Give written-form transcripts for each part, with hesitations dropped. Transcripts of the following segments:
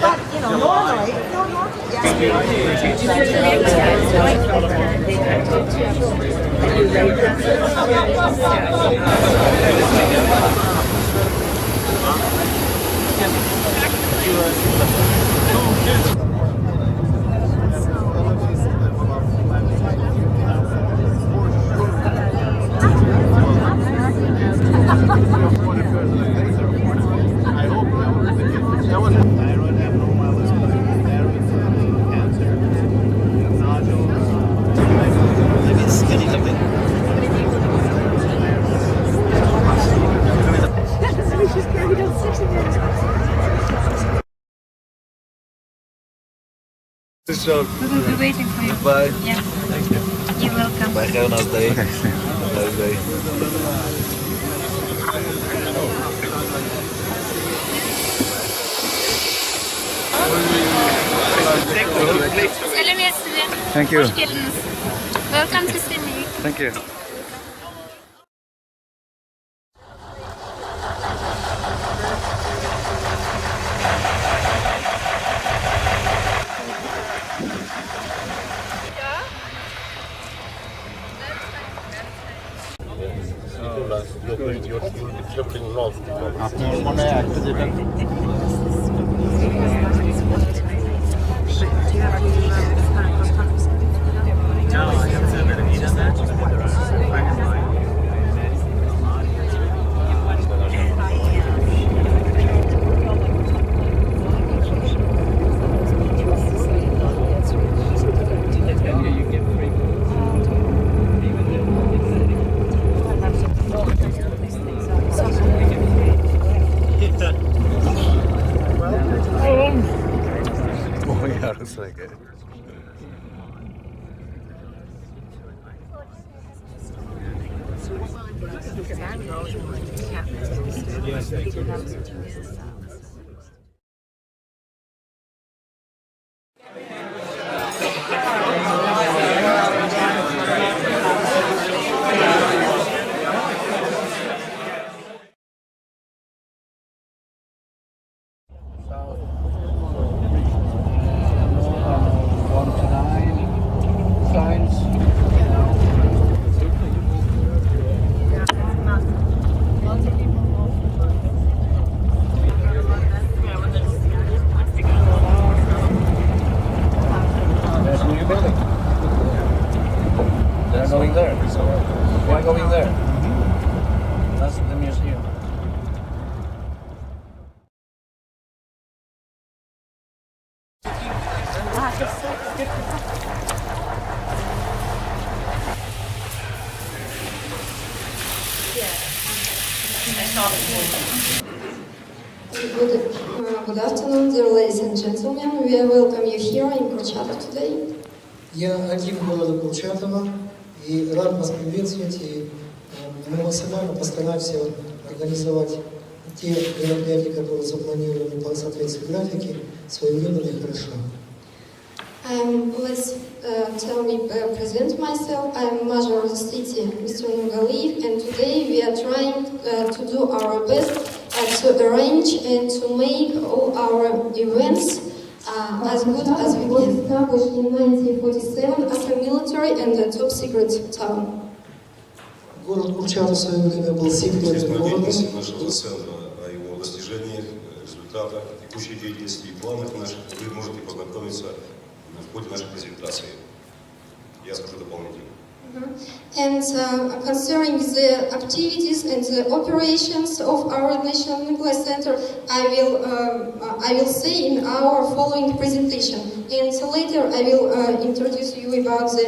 But you know, normally, So, We will be waiting for you. bye. Yeah. Thank you. You're welcome. Bye. Have a nice day. Nice day. Selam size. Thank you. Hoş geldiniz. Welcome to Semey. Thank you. Oh yeah, looks like it. They're going there. Why going there? That's the museum. Good afternoon, dear ladies and gentlemen. We welcome you here in Kurchatov today. Я один города Курчатова и рад вас приветствовать, и мы максимально постараемся организовать те мероприятия, которые запланированы по соответствии графике, своевременно и хорошо. Tell me, present myself. I'm Mayor of the city, Mr. Nurgaliyev, and today we are trying to do our best to arrange and to make all our events as good as we can. Established in 1947 as a military and a top secret town. Город Курчатов в свое время был секретным городом. Нашего центра, о его достижениях, результатах, текущей деятельности и планах наших вы можете познакомиться в ходе нашей презентации. Я скажу дополнительно. And concerning the activities and the operations of our National Nuclear Center, I will say in our following presentation. And later I will introduce you about the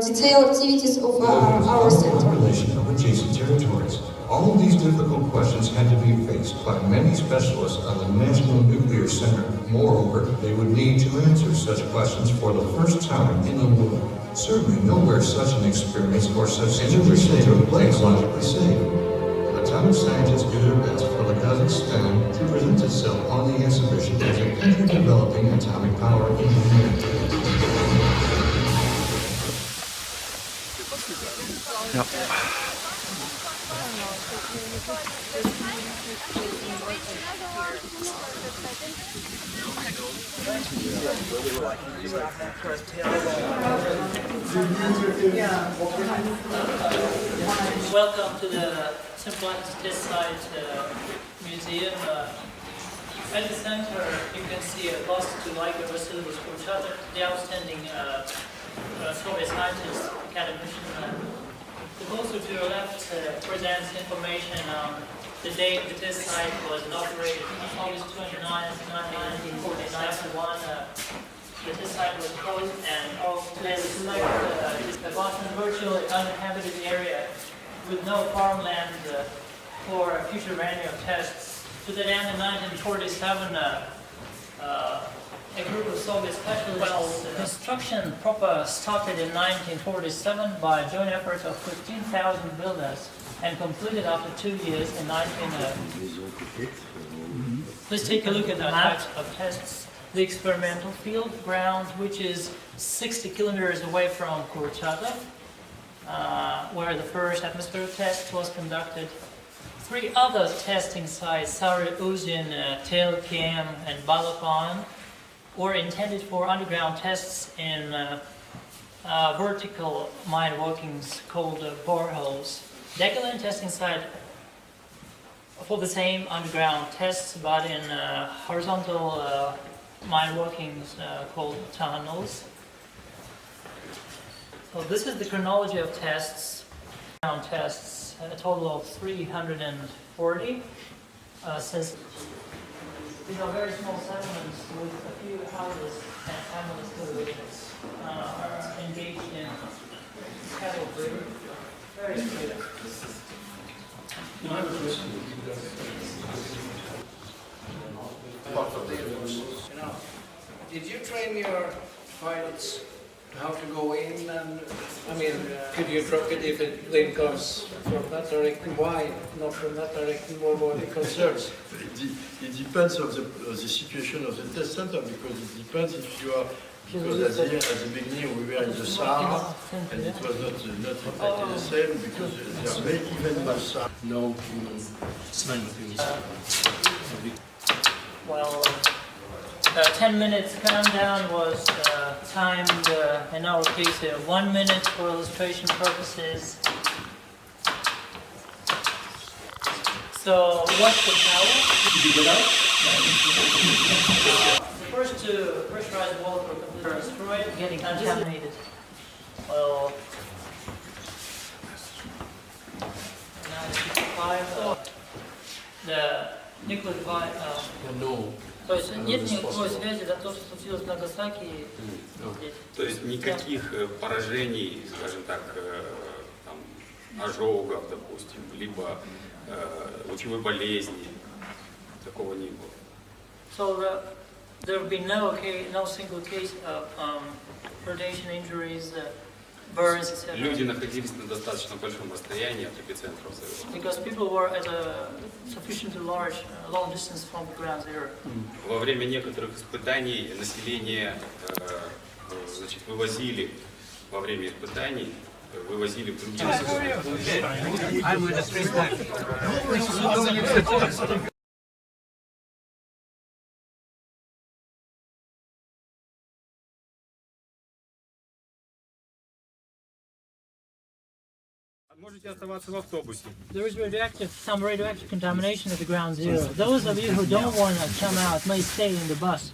detailed activities of our center. Population of adjacent territories. All of these difficult questions had to be faced by many specialists on the National Nuclear Center. Moreover, they would need to answer such questions for the first time in the world. Certainly nowhere such an experience or such situation took place, logically safe. Atomic scientists do their best for Kazakhstan to present itself on the exhibition as a country developing atomic power engineering. Welcome to the Simple Test Site Museum. At the center, you can see a bust to Kurchatov, the outstanding Soviet scientist, academician. The poster to your left presents information on the date the test site was inaugurated, August 29, 1949. The test site was closed, and all plans select a Boston virtually uninhabited area with no farmland for future running of tests. To that end, in 1947, a group of Soviet specialists, construction proper started in 1947 by a joint effort of 15,000 builders and completed after 2 years in 1900. Let's take a look at the types of tests. The experimental field ground, which is 60 kilometers away from Kurchatov, where the first atmospheric test was conducted. 3 other testing sites, Uzin, Telkem, and Balapan, were intended for underground tests in vertical mine workings called boreholes. Decalan testing site for the same underground tests, but in horizontal mine workings called tunnels. So this is the chronology of tests. Tests, a total of 340. Since these are very small settlements with a few houses and families who are engaged in cattle breeding. Very few. Did you train your pilots how to go in? And I mean, could you drop it if a plane comes from that direction? Why not from that direction? What were the concerns? It depends on the situation of the test center, because it depends if you are, because at the beginning we were in the Sahara and it was not exactly the same, because there may even be Sahara. No, Well, 10 minutes countdown was timed, in our case, 1 minute for illustration purposes. So, what's the power? The first 2 pressurized walls were completely destroyed, getting contaminated. Well, now the nuclear no. То есть нет никакой связи за то, что случилось в Нагасаки? То есть никаких поражений, скажем так, там, ожогов, допустим, либо лучевой болезни, такого не было. So there have been no single case of radiation injuries, burns, etc. Люди находились на достаточно большом расстоянии от эпицентра взрыва. Because people were at a sufficiently long distance from the ground zero. Во время некоторых испытаний население, значит, вывозили во время испытаний, вывозили в другие места. Можете оставаться в автобусе. There is some radioactive contamination at the ground zero. Those of you who don't want to come out may stay in the bus.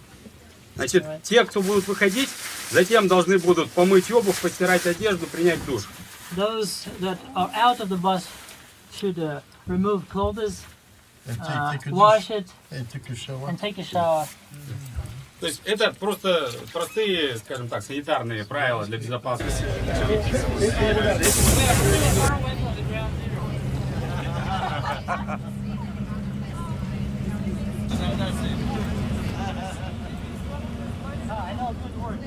Значит, те, кто будут выходить, затем должны будут помыть обувь, постирать одежду, принять душ. Those that are out of the bus should remove clothes, wash it, and take a shower. То есть это просто простые, скажем так, санитарные правила для безопасности. I know, good word.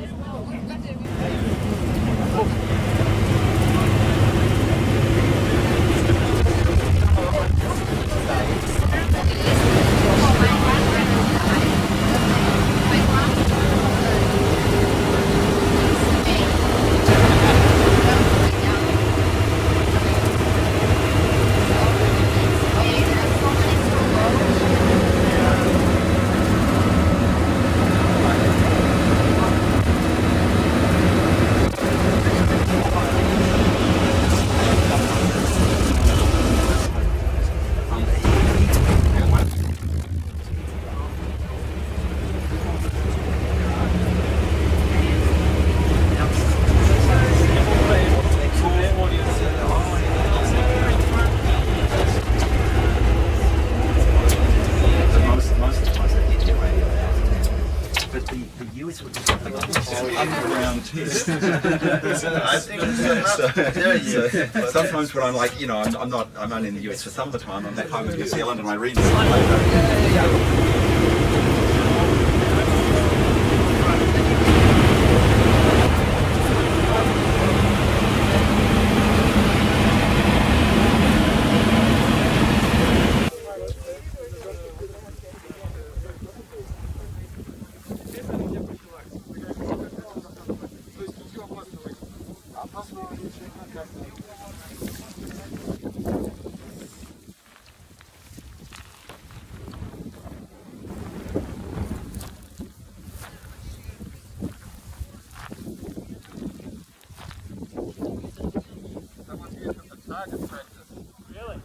I think so sometimes when I'm like, you know, I'm only in the US for some of the time, I'm back home in New Zealand and I read Really?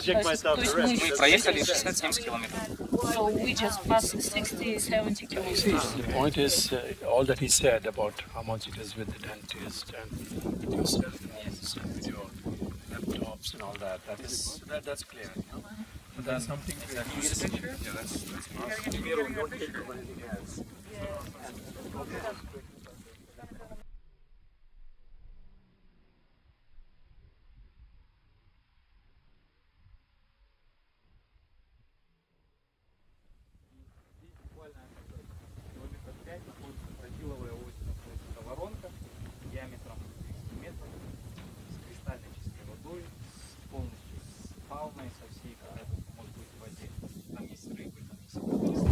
Check myself the rest. Мы проехали 67 километров. So we just passed 60, 70 kilometers. The point is, all that he said about how much it is with the dentist and with your cell phones and with your laptops and all that, that's clear. But that's something that you get a picture? Yeah, that's awesome. Воронка диаметром 300 метров, с кристально чистой водой, полностью с фауной, со всей, которая может быть в воде. Там есть рыбы, там есть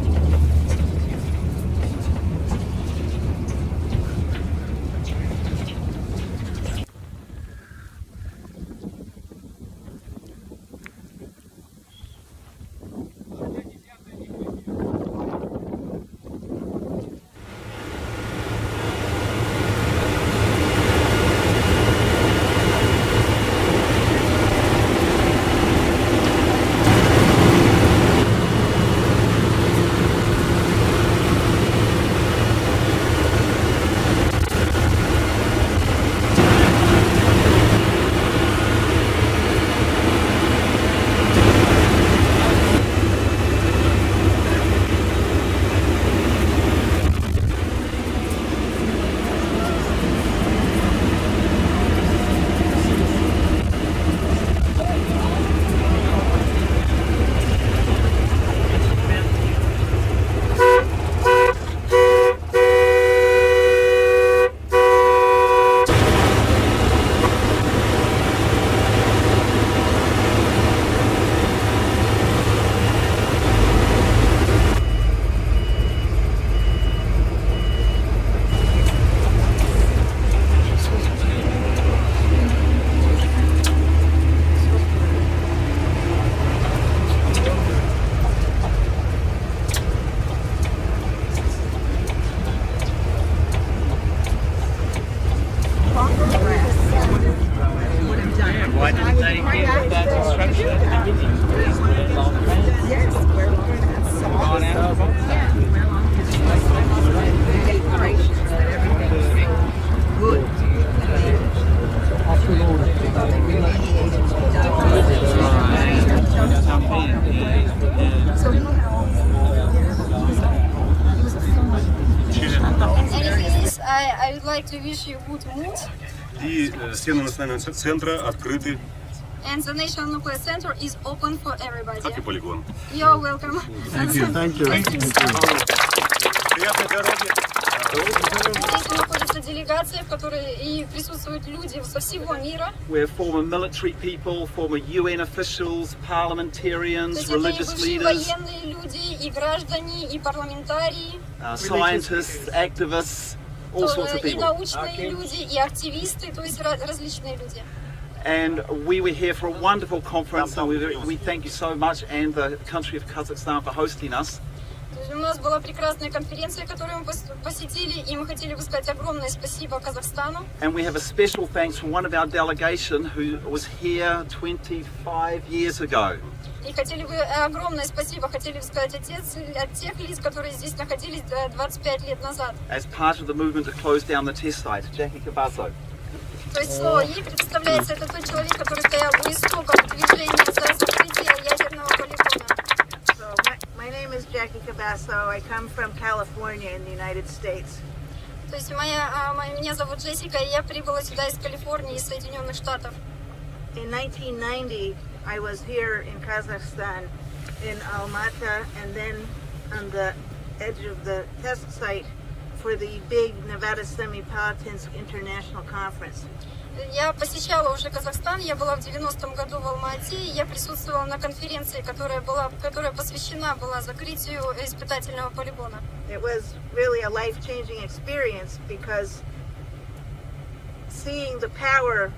like to wish you good mood. И стены национального центра открыты, And the National Nuclear Center is open for everybody. как и полигон. You're welcome. Thank you. Приятной дороги. Здесь находится делегация, в которой и присутствуют люди со всего мира. We're former military people, former UN officials, То parliamentarians, есть это и religious бывшие leaders, военные люди, и граждане, и парламентарии, scientists, activists, all sorts of и people. научные люди, и активисты, то есть различные люди. And we were here for a wonderful conference, and we thank you so much and the country of Kazakhstan for hosting us. У нас была прекрасная конференция, которую мы посетили, и мы хотели бы сказать огромное спасибо Казахстану. And we have a special thanks for one of our delegation who was here 25 years ago. И хотели бы огромное спасибо хотели бы сказать от тех лиц, которые здесь находились 25 лет назад. As part of the movement to close down the test site, Jackie Cabasso. То есть ей представляется, это тот человек, который стоял у истоков движения за закрытие ядерного полигона. So, my name is Jackie Cabasso. I come from California in the United States. То есть меня зовут Джессика, и я прибыла сюда из Калифорнии, из Соединенных Штатов. In 1990, I was here in Kazakhstan, in Almaty, and then on the edge of the test site for the big Nevada Semi-Palatins International Conference. Я посещала уже Казахстан, я была в 90-м году в Алмате, и я присутствовала на конференции, которая посвящена была закрытию испытательного полигона. It was really a life-changing experience because seeing the power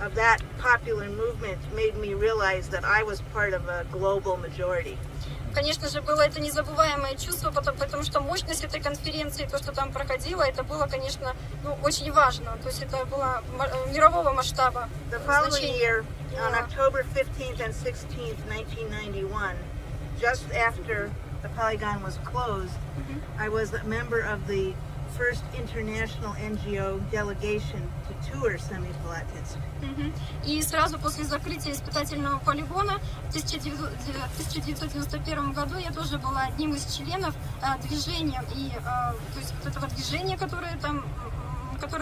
of that popular movement made me realize that I was part of a global majority. Конечно же, было это незабываемое чувство, потому что мощность этой конференции, то, что там проходило, это было, конечно, очень важно. То есть это было мирового масштаба. The following year, on October 15th and 16th, 1991, just after the polygon was closed, I was a member of the first international NGO delegation to tour Semey-Palatins. И сразу после закрытия испытательного полигона в 1991 году я тоже была одним из членов движения, то есть вот этого движения, которое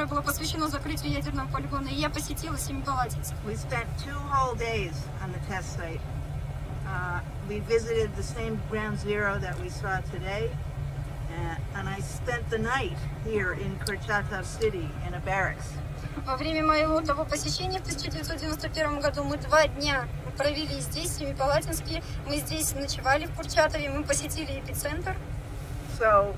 было посвящено закрытию ядерного полигона, и я посетила Семипалатинск. We spent 2 whole days on the test site. We visited the same ground zero that we saw today, and I spent the night here in Kurchatov city in a barracks. Во время моего того посещения в 1991 году мы 2 дня провели здесь, в Семипалатинске. Мы здесь ночевали в Курчатове, мы посетили эпицентр. So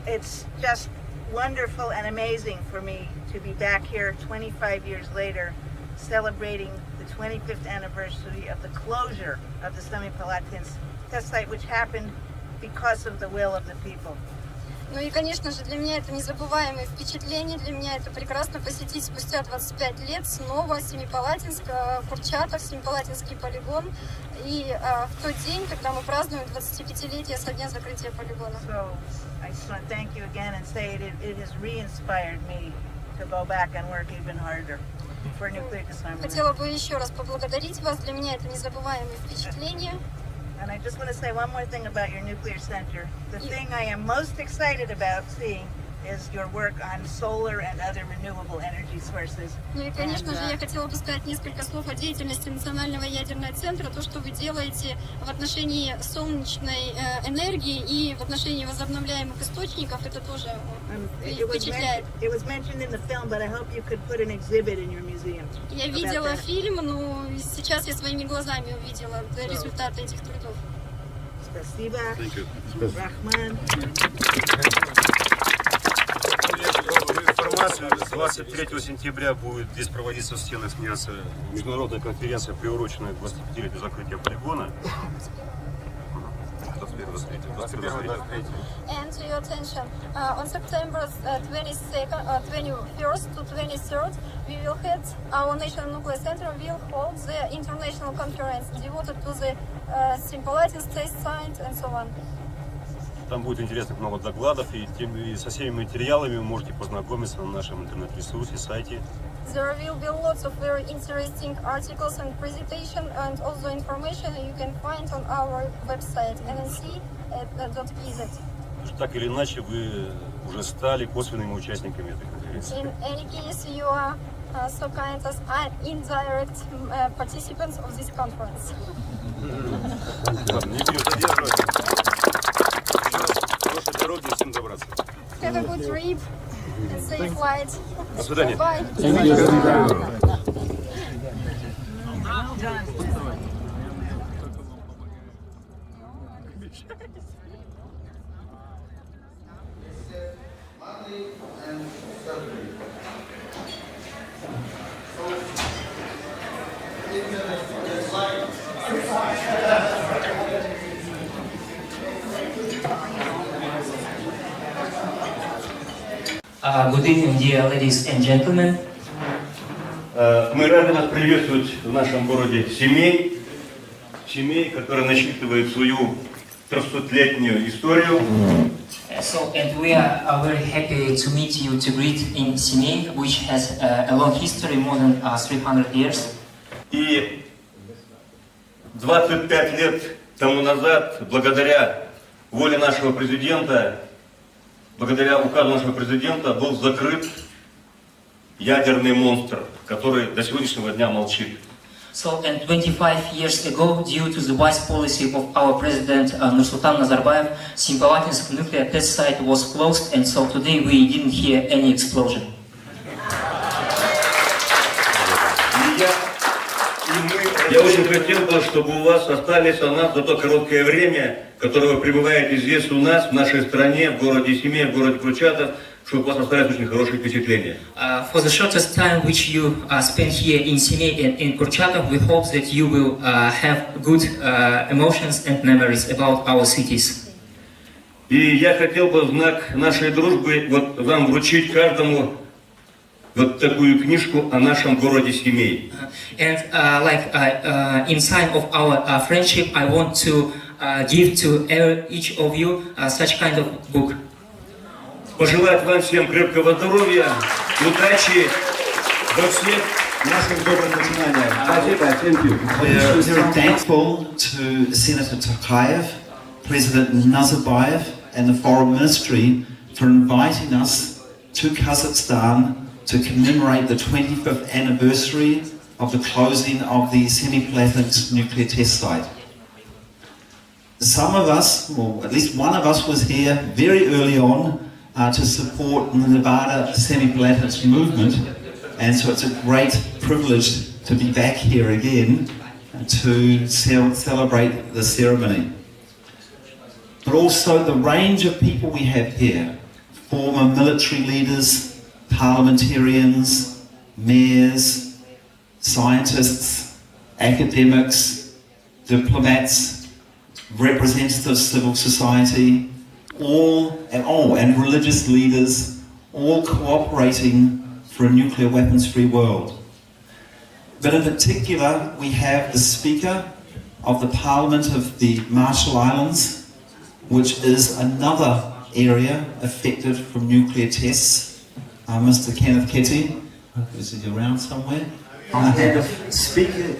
it's just wonderful and amazing for me to be back here 25 years later, celebrating the 25th anniversary of the closure of the Semey-Palatins test site, which happened because of the will of the people. Ну и, конечно же, для меня это незабываемое впечатление, для меня это прекрасно посетить спустя 25 лет снова Семипалатинск, Курчатов, Семипалатинский полигон, и в тот день, когда мы празднуем 25-летие со дня закрытия полигона. So I just want to thank you again and say it has re-inspired me to go back and work even harder for nuclear disarmament. Хотела бы еще раз поблагодарить вас, для меня это незабываемое впечатление. And I just want to say one more thing about your nuclear center. The thing I am most excited about seeing is your work on solar and other renewable energy sources. Ну и, конечно же, я хотела бы сказать несколько слов о деятельности Национального ядерного центра, то, что вы делаете в отношении солнечной энергии и в отношении возобновляемых источников, это тоже впечатляет. It was mentioned in the film, but I hope you could put an exhibit in your museum. Я видела фильм, но сейчас я своими глазами увидела результаты этих трудов. Спасибо. Рахман. Информацию. 23 сентября будет здесь проводиться в стенах СМИАСа международная конференция, приуроченная к 25-летию закрытия полигона. And to your attention, on September 21st to 23rd, we will have our National Nuclear Center will hold the international conference devoted to the Semipalatinsk test site and so on. Там будет интересных много докладов, и со всеми материалами вы можете познакомиться на нашем интернет-ресурсе, сайте. There will be lots of very interesting articles and presentation and also information you can find on our website nnc.kz. Так или иначе, вы уже стали косвенными участниками этой конференции. In any case, you are so kind as indirect participants of this conference. Have a good trip and safe flight. Bye. Good evening, dear ladies and gentlemen. Мы рады вас приветствовать в нашем городе Семей. Семей, который насчитывает свою 300-летнюю историю. And we are very happy to meet you, to greet in Semey, which has a long history, more than 300 years. И 25 лет тому назад, благодаря воле нашего президента, благодаря указу нашего президента, был закрыт ядерный монстр, который до сегодняшнего дня молчит. So, and 25 years ago, due to the wise policy of our president Nursultan Nazarbayev, Semipalatinsk nuclear test site was closed, and so today we didn't hear any explosion. Я очень хотел бы, чтобы у вас остались о нас за то короткое время, которое вы пребываете здесь у нас, в нашей стране, в городе Семей, в городе Kurchatov, чтобы у вас остались очень хорошие впечатления. For the shortest time which you spent here in Semey and in Kurchatov, we hope that you will have good emotions and memories about our cities. И я хотел бы в знак нашей дружбы вот вам вручить каждому вот такую книжку о нашем городе Семей. And in sign of our friendship, I want to give to each of you such kind of book. Пожелать вам всем крепкого здоровья, удачи во всех наших добрых начинаниях. Спасибо. We are very thankful to Senator Tokayev, President Nazarbayev, and the Foreign Ministry for inviting us to Kazakhstan to commemorate the 25th anniversary of the closing of the Semipalatinsk nuclear test site. Some of us, or at least one of us, was here very early on to support the Nevada Semipalatinsk movement, and so it's a great privilege to be back here again to celebrate the ceremony. But also the range of people we have here, former military leaders, parliamentarians, mayors, scientists, academics, diplomats, representatives of civil society, and religious leaders, all cooperating for a nuclear weapons-free world. But in particular, we have the Speaker of the Parliament of the Marshall Islands, which is another area affected from nuclear tests, Mr. Kenneth Ketty. Is he around somewhere? And if Speaker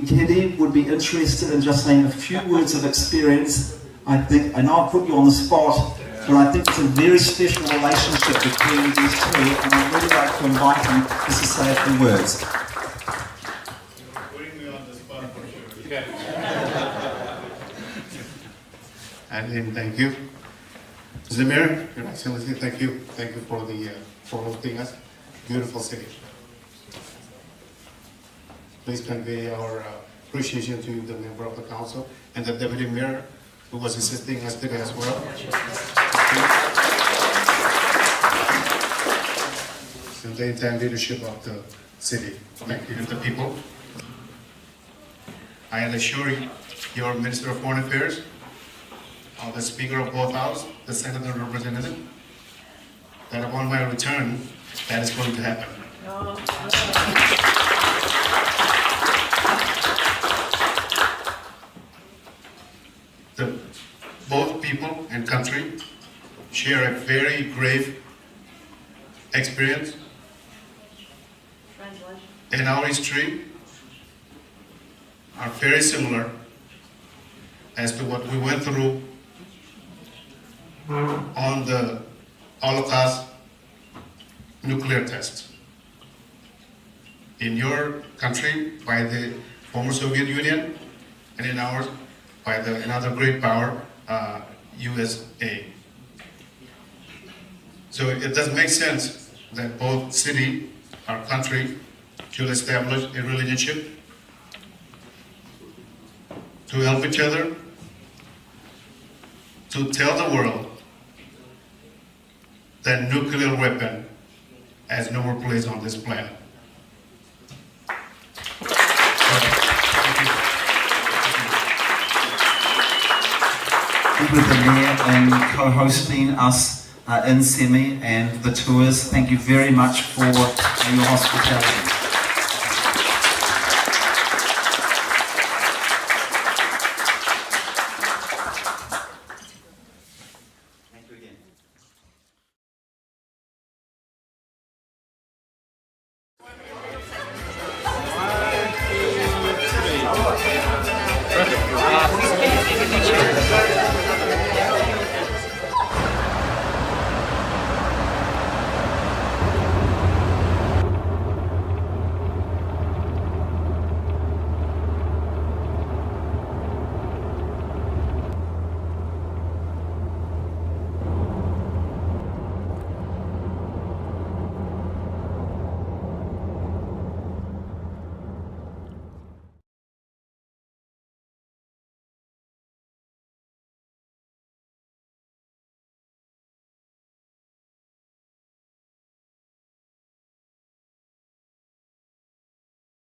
Ketty would be interested in just saying a few words of experience, I think, and I'll put you on the spot, but I think it's a very special relationship between these two, and I'd really like to invite him just to say a few words. Putting me on the spot for sure. And thank you. Mr. Mayor, Your Excellency, thank you. Thank you for hosting us. Beautiful city. Please convey our appreciation to the member of the council and the deputy mayor who was assisting us today as well. And the entire leadership of the city. Thank you to the people. I assure your Minister of Foreign Affairs, the Speaker of both Houses, the Senator Representative, that upon my return, that is going to happen. Both people and country share a very grave experience in our history, are very similar as to what we went through on the Holocaust nuclear test. In your country, by the former Soviet Union, and in ours, by another great power, USA. So it doesn't make sense that both city, our country, should establish a relationship to help each other, to tell the world that nuclear weapon has no more place on this planet. With the Mayor and co-hosting us in Semey and the tours. Thank you very much for your hospitality.